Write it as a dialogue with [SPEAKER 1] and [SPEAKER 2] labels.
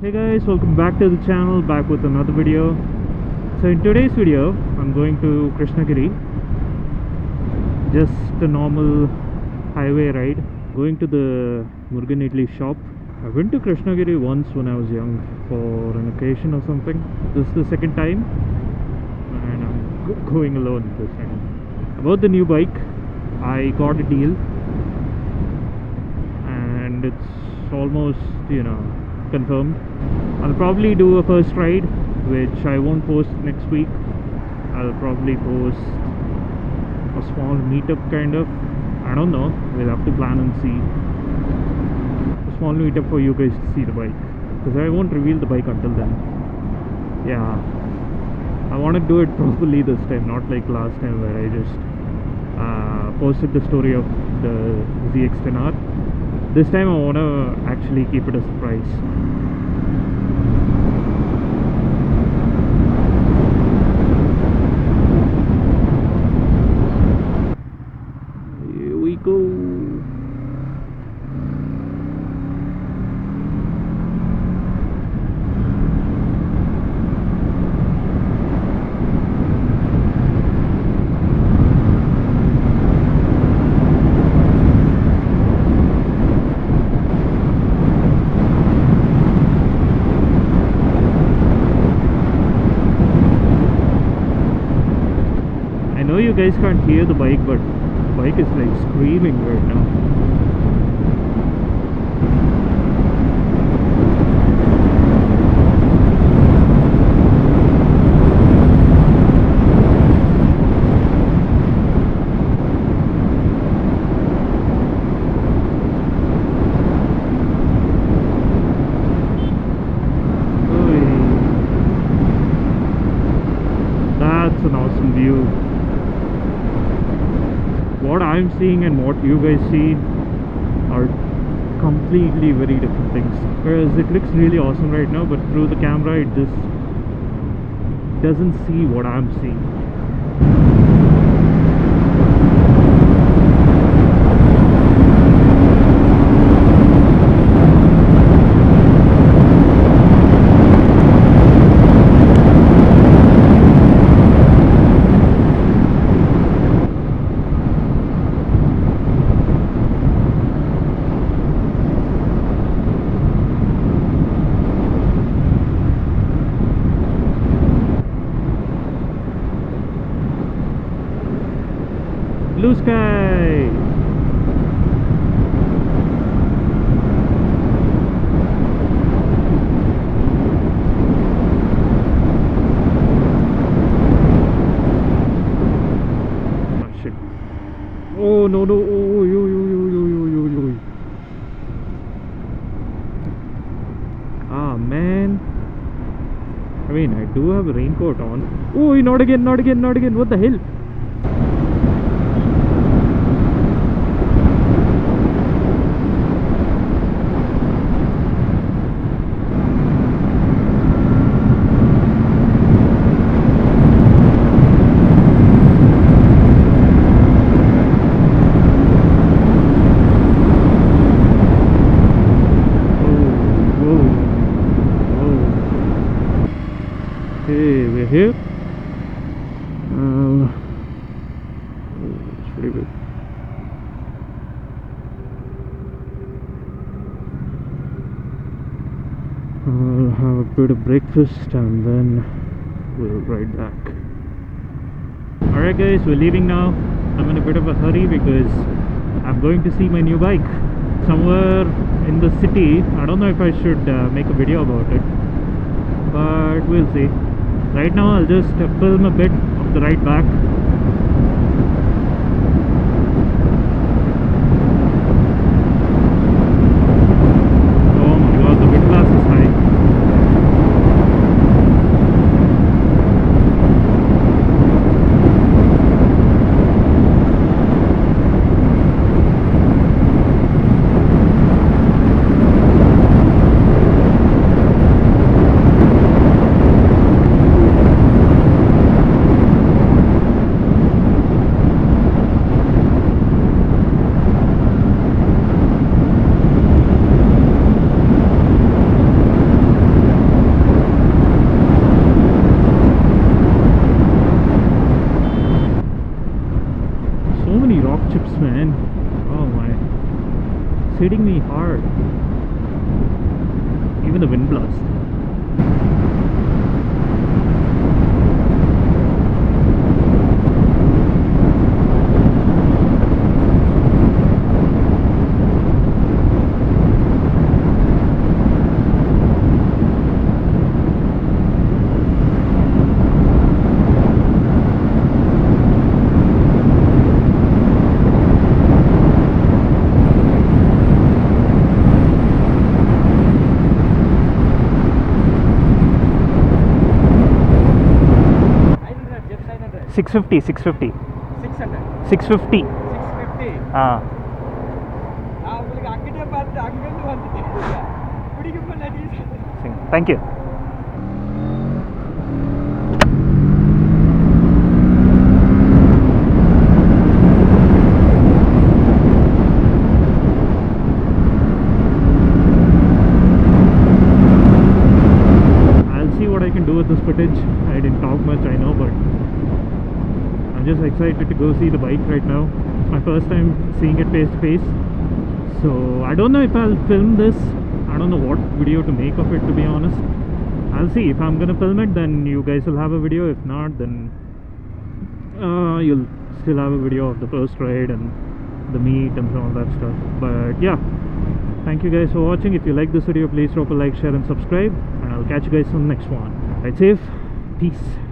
[SPEAKER 1] Hey guys, welcome back to the channel, back with another video. So in today's video, I'm going to Krishnagiri. Just a normal highway ride. Going to the Murugan Idli shop. I went to Krishnagiri once when I was young for an occasion or something. This is the second time and I'm going alone this time. About the new bike, I got a deal and it's almost, confirmed. I'll probably do a first ride, which I won't post next week. I'll probably post a small meetup kind of. I don't know. We'll have to plan and see. A small meetup for you guys to see the bike, because I won't reveal the bike until then. Yeah, I want to do it properly this time, not like last time where I just posted the story of the ZX10R. This time I want to actually keep it a surprise. Here we go. I know you guys can't hear the bike, but the bike is like screaming right now. Oy. That's an awesome view. What I'm seeing and what you guys see are completely very different things. Whereas it looks really awesome right now, but through the camera it just doesn't see what I'm seeing. Blue sky. Ah, shit. Oh no. Oh yo. Ah man. I mean, I do have a raincoat on. Oh, not again. What the hell? Okay, we're here. It's pretty big. I'll have a bit of breakfast and then we'll ride back. Alright guys, we're leaving now. I'm in a bit of a hurry because I'm going to see my new bike somewhere in the city. I don't know if I should make a video about it, but we'll see. Right now I'll just film a bit of the ride back. Oh my god, the windlass is high. even the wind blast. Six fifty. 600. 650.
[SPEAKER 2] 650.
[SPEAKER 1] Thank you. I'll see what I can do with this footage. I didn't talk much, I know, but I'm just excited to go see the bike right now. It's my first time seeing it face to face, so I don't know if I'll film this. I don't know what video to make of it, to be honest. I'll see. If I'm gonna film it, then you guys will have a video. If not, then you'll still have a video of the first ride and the meet and all that stuff. But yeah, thank you guys for watching. If you like this video, please drop a like, share and subscribe, and I'll catch you guys on the next one. Ride safe. Peace.